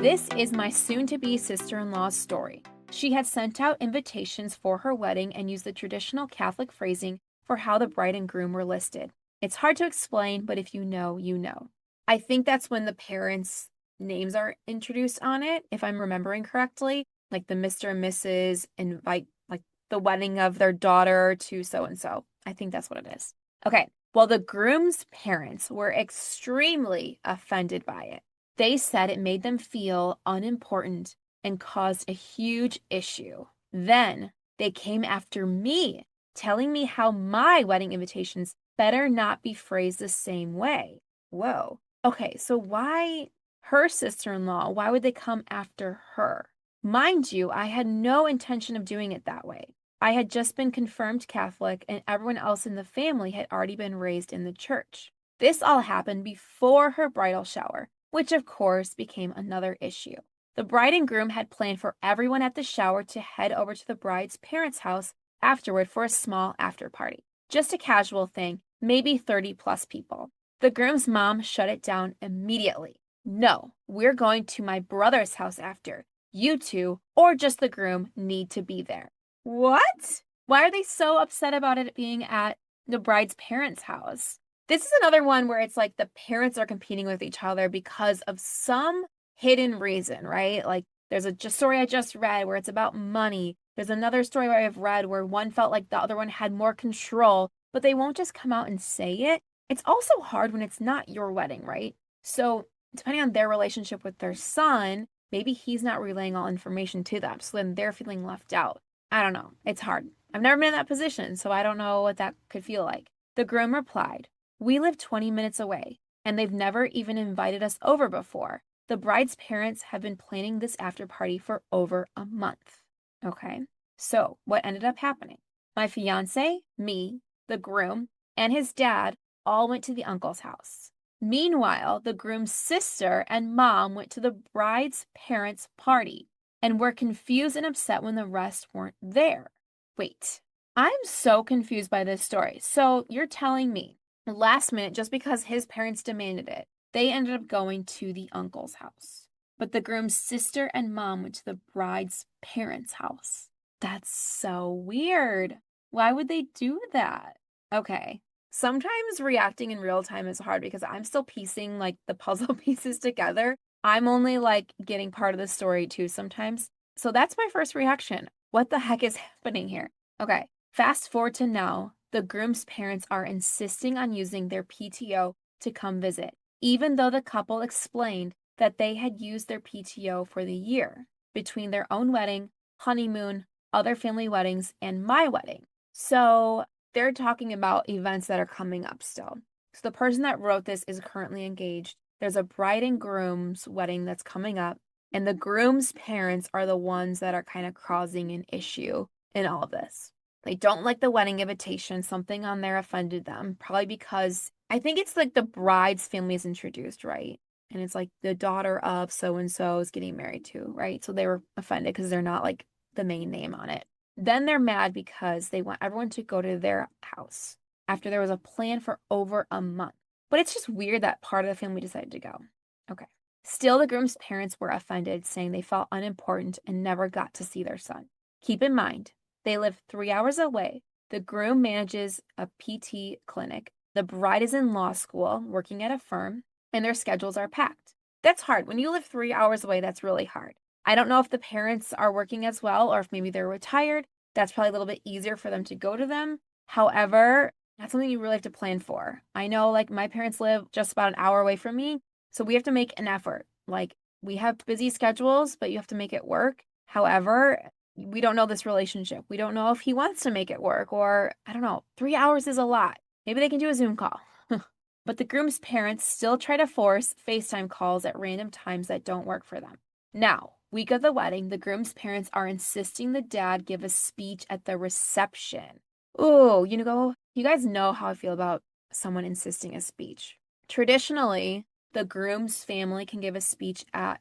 This is my soon-to-be sister-in-law's story. She had sent out invitations for her wedding and used the traditional Catholic phrasing for how the bride and groom were listed. It's hard to explain, but if you know, you know. I think that's when the parents' names are introduced on it, if I'm remembering correctly, like the Mr. and Mrs. invite, like the wedding of their daughter to so-and-so. I think that's what it is. Okay, well, the groom's parents were extremely offended by it. They said it made them feel unimportant and caused a huge issue. Then they came after me, telling me how my wedding invitations better not be phrased the same way. Whoa. Okay, so why her sister-in-law? Why would they come after her? Mind you, I had no intention of doing it that way. I had just been confirmed Catholic, and everyone else in the family had already been raised in the church. This all happened before her bridal shower, which of course became another issue. The bride and groom had planned for everyone at the shower to head over to the bride's parents' house afterward for a small after party. Just a casual thing, maybe 30 plus people. The groom's mom shut it down immediately. No, we're going to my brother's house after. You two, or just the groom, need to be there. What? Why are they so upset about it being at the bride's parents' house? This is another one where it's like the parents are competing with each other because of some hidden reason, right? Like there's a story I just read where it's about money. There's another story where I've read where one felt like the other one had more control, but they won't just come out and say it. It's also hard when it's not your wedding, right? So depending on their relationship with their son, maybe he's not relaying all information to them. So then they're feeling left out. I don't know. It's hard. I've never been in that position, so I don't know what that could feel like. The groom replied, "We live 20 minutes away, and they've never even invited us over before. The bride's parents have been planning this after party for over a month." Okay, so what ended up happening? My fiance, me, the groom, and his dad all went to the uncle's house. Meanwhile, the groom's sister and mom went to the bride's parents' party and were confused and upset when the rest weren't there. Wait, I'm so confused by this story. So you're telling me last minute, just because his parents demanded it, they ended up going to the uncle's house. But the groom's sister and mom went to the bride's parents' house. That's so weird. Why would they do that? Okay. Sometimes reacting in real time is hard because I'm still piecing like the puzzle pieces together. I'm only like getting part of the story too sometimes. So that's my first reaction. What the heck is happening here? Okay. Fast forward to now. The groom's parents are insisting on using their PTO to come visit, even though the couple explained that they had used their PTO for the year between their own wedding, honeymoon, other family weddings, and my wedding. So they're talking about events that are coming up still. So the person that wrote this is currently engaged. There's a bride and groom's wedding that's coming up, and the groom's parents are the ones that are kind of causing an issue in all of this. They don't like the wedding invitation. Something on there offended them, probably because I think it's like the bride's family is introduced, right? And it's like the daughter of so-and-so is getting married to, right? So they were offended because they're not like the main name on it. Then they're mad because they want everyone to go to their house after there was a plan for over a month. But it's just weird that part of the family decided to go. Okay. Still, the groom's parents were offended, saying they felt unimportant and never got to see their son. Keep in mind, they live 3 hours away. The groom manages a PT clinic. The bride is in law school, working at a firm, and their schedules are packed. That's hard. When you live 3 hours away, that's really hard. I don't know if the parents are working as well or if maybe they're retired. That's probably a little bit easier for them to go to them. However, that's something you really have to plan for. I know like my parents live just about an hour away from me, so we have to make an effort. Like we have busy schedules, but you have to make it work. However, we don't know this relationship. We don't know if he wants to make it work or I don't know. 3 hours is a lot. Maybe they can do a Zoom call. But the groom's parents still try to force FaceTime calls at random times that don't work for them. Now, week of the wedding, the groom's parents are insisting the dad give a speech at the reception. Ooh, you guys know how I feel about someone insisting a speech. Traditionally, the groom's family can give a speech at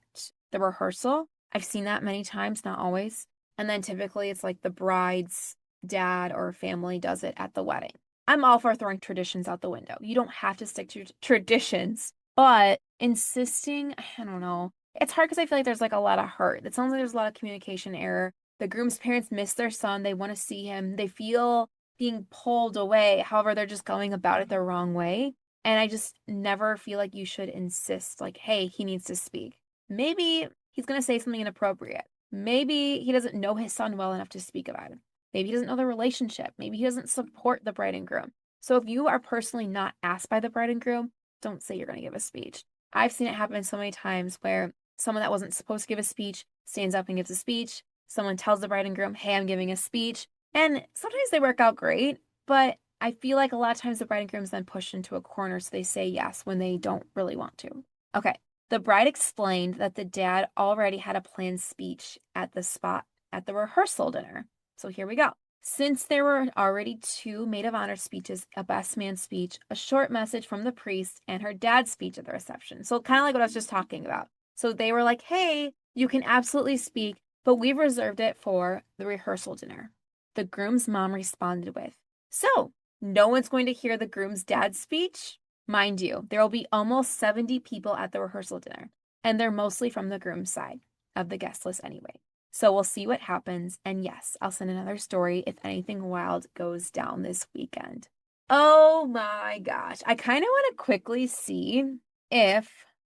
the rehearsal. I've seen that many times, not always. And then typically it's like the bride's dad or family does it at the wedding. I'm all for throwing traditions out the window. You don't have to stick to traditions, but insisting, I don't know. It's hard because I feel like there's like a lot of hurt. It sounds like there's a lot of communication error. The groom's parents miss their son. They want to see him. They feel being pulled away. However, they're just going about it the wrong way. And I just never feel like you should insist, like, hey, he needs to speak. Maybe he's going to say something inappropriate. Maybe he doesn't know his son well enough to speak about it. Maybe he doesn't know the relationship. Maybe he doesn't support the bride and groom. So if you are personally not asked by the bride and groom, don't say you're going to give a speech. I've seen it happen so many times where someone that wasn't supposed to give a speech stands up and gives a speech. Someone tells the bride and groom, hey, I'm giving a speech. And sometimes they work out great, but I feel like a lot of times the bride and groom is then pushed into a corner, so they say yes when they don't really want to. Okay. The bride explained that the dad already had a planned speech at the spot at the rehearsal dinner. So here we go. Since there were already two maid of honor speeches, a best man speech, a short message from the priest, and her dad's speech at the reception. So kind of like what I was just talking about. So they were like, hey, you can absolutely speak, but we've reserved it for the rehearsal dinner. The groom's mom responded with, so no one's going to hear the groom's dad's speech? Mind you, there will be almost 70 people at the rehearsal dinner, and they're mostly from the groom's side of the guest list anyway. So we'll see what happens. And yes, I'll send another story if anything wild goes down this weekend. Oh my gosh. I kind of want to quickly see if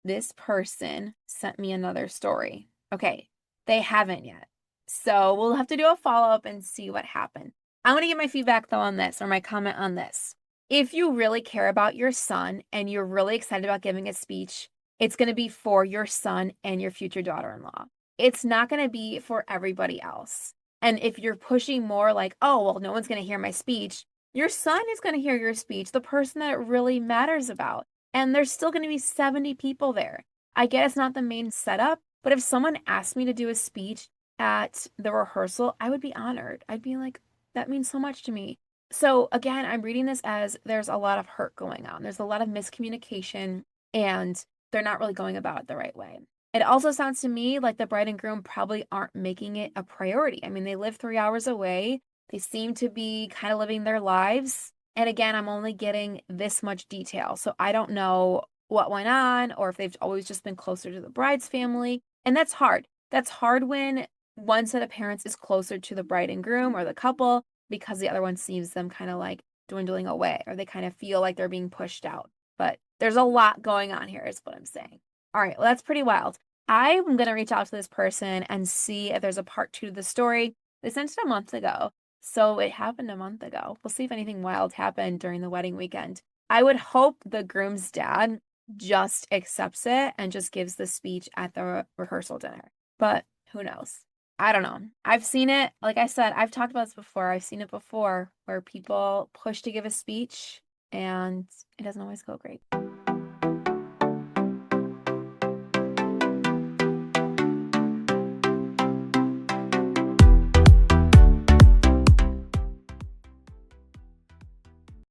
this person sent me another story. Okay, they haven't yet. So we'll have to do a follow-up and see what happened. I want to get my feedback though on this, or my comment on this. If you really care about your son and you're really excited about giving a speech, it's going to be for your son and your future daughter-in-law. It's not going to be for everybody else. And if you're pushing more like, oh, well, no one's going to hear my speech, your son is going to hear your speech, the person that it really matters about. And there's still going to be 70 people there. I get it's not the main setup, but if someone asked me to do a speech at the rehearsal, I would be honored. I'd be like, that means so much to me. So again, I'm reading this as there's a lot of hurt going on. There's a lot of miscommunication and they're not really going about it the right way. It also sounds to me like the bride and groom probably aren't making it a priority. I mean, they live 3 hours away. They seem to be kind of living their lives. And again, I'm only getting this much detail. So I don't know what went on or if they've always just been closer to the bride's family. And that's hard. That's hard when one set of parents is closer to the bride and groom or the couple because the other one sees them kind of like dwindling away or they kind of feel like they're being pushed out. But there's a lot going on here, is what I'm saying. All right, well, that's pretty wild. I'm going to reach out to this person and see if there's a part 2 to the story. They sent it a month ago, so it happened a month ago. We'll see if anything wild happened during the wedding weekend. I would hope the groom's dad just accepts it and just gives the speech at the rehearsal dinner. But who knows? I don't know. I've seen it. Like I said, I've talked about this before. I've seen it before where people push to give a speech and it doesn't always go great.